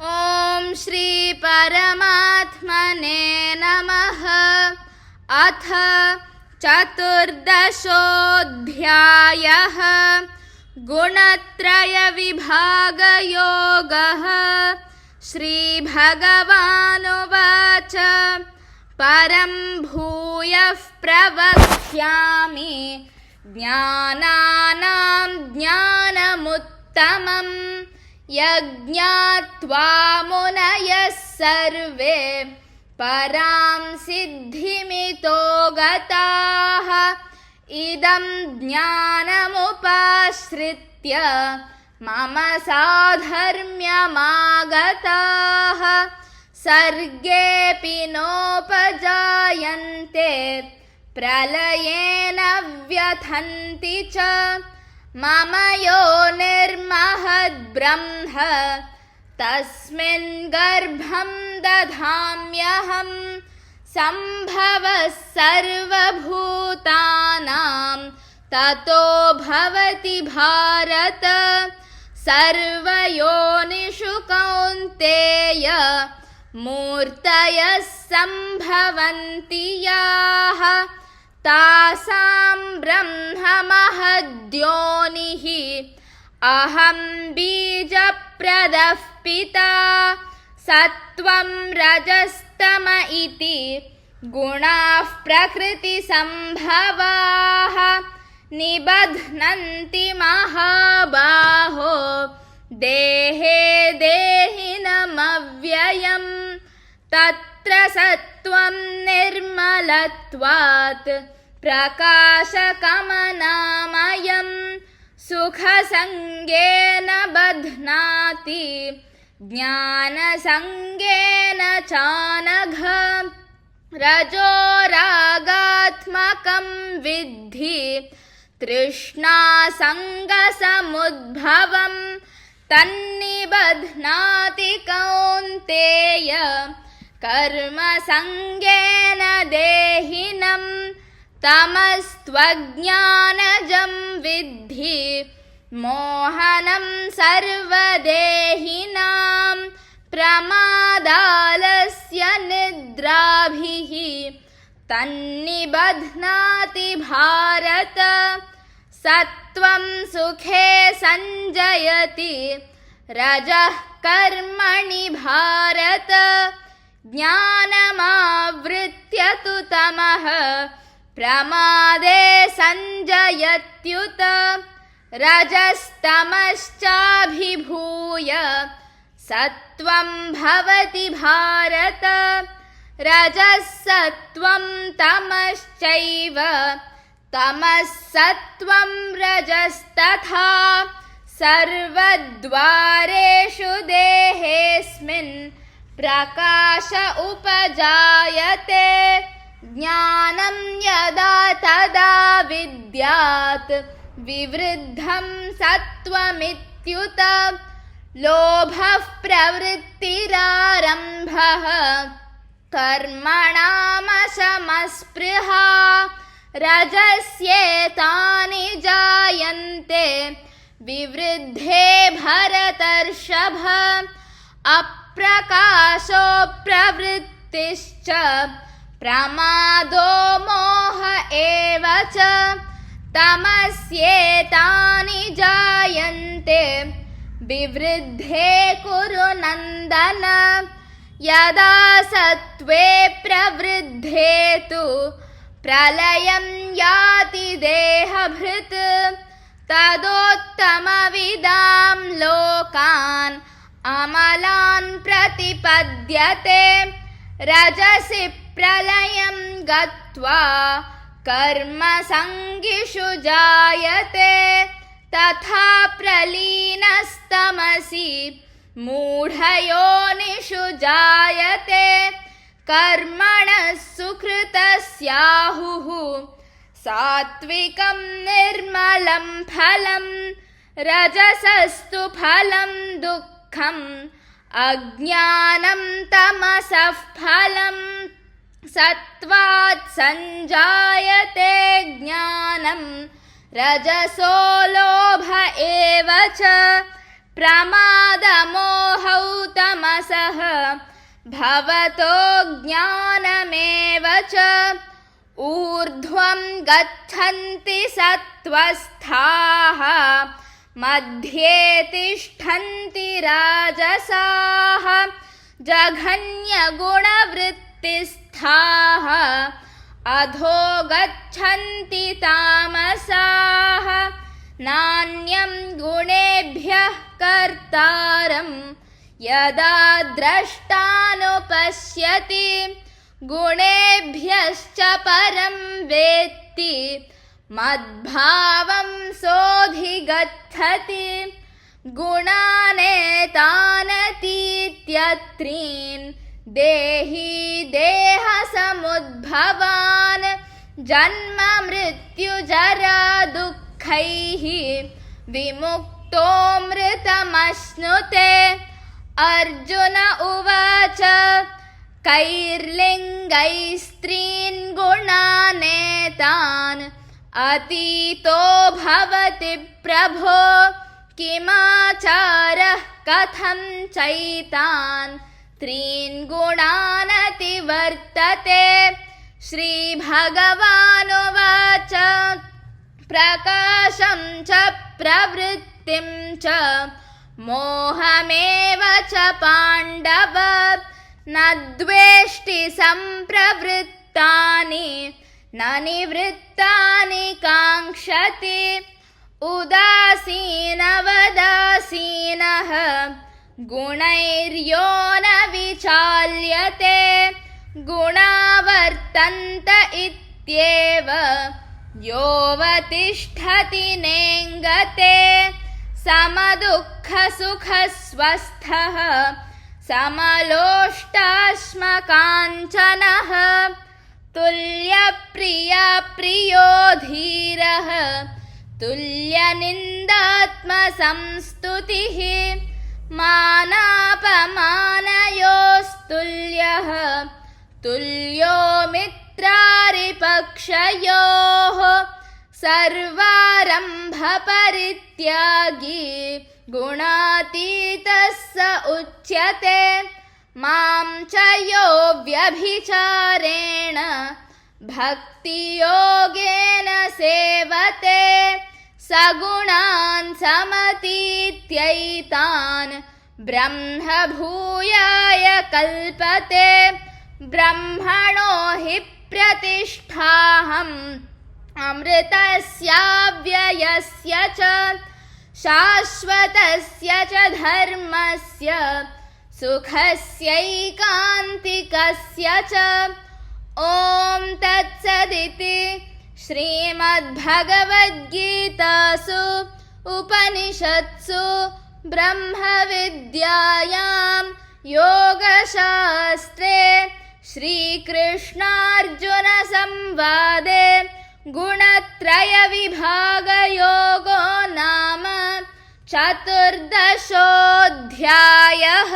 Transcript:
ॐ श्री परमात्मने नमः। अथ चतुर्दशोऽध्यायः। गुणत्रयविभागयोगः। श्रीभगवानुवाच परं भूयः प्रवक्ष्यामि ज्ञानानां ज्ञानमुत्तमम् यज्ञात्वा मुनयः सर्वे परां सिद्धिमितो गताः। इदं ज्ञानमुपाश्रित्य मम साधर्म्यमागताः। सर्गेऽपि नोपजायन्ते प्रलयेन व्यथन्ति च। मम यो निर्महद्ब्रह्म तस्मिन् गर्भं दधाम्यहम्। सम्भवः सर्वभूतानां ततो भवति भारत। सर्वयोनिषु कौन्तेय मूर्तयः सम्भवन्ति याः तासां ब्रह्ममहद्योनिः। अहं बीजप्रदः पिता। सत्त्वं रजस्तम इति गुणाः प्रकृतिसम्भवाः। निबध्नन्ति महाबाहो देहे देहिनमव्ययम्। तत्र सत्त्वं निर्मलत्वात् प्रकाशकमनामयम्। सुखसङ्गेन बध्नाति ज्ञानसङ्गेन चानघ। रजो रागात्मकं विद्धि तृष्णासङ्गसमुद्भवम्। तन्निबध्नाति कौन्तेय कर्मसङ्गेन देहिनम्। तमस्त्वज्ञानजं विद्धि मोहनं सर्वदेहिनां। प्रमादालस्य निद्राभिः तन्निबध्नाति भारत। सत्त्वं सुखे सञ्जयति रजः कर्मणि भारत। ज्ञानमावृत्य तु तमः प्रमादे सञ्जयत्युत। रजस्तमश्चाभिभूय सत्त्वं भवति भारत। रजः सत्त्वं तमश्चैव तमः सत्त्वं रजस्तथा। सर्वद्वारेषु देहेऽस्मिन् प्रकाश उपजायते। ज्ञानं यदा तदा विद्यात् विवृद्धं सत्त्वमित्युत। लोभः प्रवृत्तिरारम्भः कर्मणामशमस्पृहा। रजस्येतानि जायन्ते विवृद्धे भरतर्षभ। अप्रकाशो प्रवृत्तिश्च प्रमादो मोह एव च। तमस्येतानि जायन्ते विवृद्धे कुरु नन्दन। यदा सत्त्वे प्रवृद्धे तु प्रलयं याति देहभृत्। तदोत्तमविदां लोकान् अमलान् प्रतिपद्यते। रजसि प्रलयं गत्वा कर्मसङ्गिषु जायते। तथा प्रलीनस्तमसि मूढयोनिषु जायते। कर्मणः सुकृतस्याहुः सात्विकं निर्मलं फलम्। रजसस्तु फलं दुःखम् अज्ञानं तमसः फलम्। सत्त्वात् सञ्जायते ज्ञानं रजसो लोभ एव च प्रमादमोहौ तमः भवतो ज्ञानमेव च ऊर्ध्वं गच्छन्ति सत्त्वस्थाः मध्ये तिष्ठन्ति राजसाः जघन्यगुणवृत्तिस्थाः अधो गच्छन्ति तामसाः नान्यं गुणेभ्यः कर्तारं यदा द्रष्टानुपश्यति गुणेभ्यश्च परं वेत्ति मद्भावं सोऽधिगच्छति गुणानेतानतीत्यत्रीन् देही देहसमुद्भवान् जन्म मृत्युजरा दुःखैः विमुक्तोऽमृतमश्नुते। अर्जुन उवाच कैर्लिङ्गैस्त्रीन् गुणानेतान् अतीतो भवति प्रभो किमाचारः कथं चैतान् त्रीन् गुणानतिवर्तते। श्रीभगवानुवाच प्रकाशं च प्रवृत्तिं च मोहमेव च पाण्डव न द्वेष्टि सम्प्रवृत्तानि न निवृत्तानि काङ्क्षति। उदासीनवदासीनः गुणैर्यो न विचाल्यते गुणावर्तन्त इत्येव योऽवतिष्ठति नेङ्गते। समदुःखसुखस्वस्थः समलोष्टाश्मकाञ्चनः तुल्यप्रिया प्रियो धीरः तुल्यनिन्दात्मसंस्तुतिः मानापमानयोस्तुल्यः तुल्यो मित्रारिपक्षयोः सर्वारम्भपरित्यागी गुणातीतः स उच्यते। मां च यो व्यभिचारेण भक्तियोगेन सेवते सगुणान् समतीत्यैतान् ब्रह्म भूयाय कल्पते। ब्रह्मणो हि प्रतिष्ठाहम् अमृतस्याव्ययस्य च शाश्वतस्य च धर्मस्य सुखस्यैकान्तिकस्य च। ॐ तत्सदिति श्रीमद्भगवद्गीतासु उपनिषत्सु ब्रह्मविद्यायां योगशास्त्रे श्रीकृष्णार्जुनसंवादे गुणत्रयविभागयोगो नाम चतुर्दशोऽध्यायः।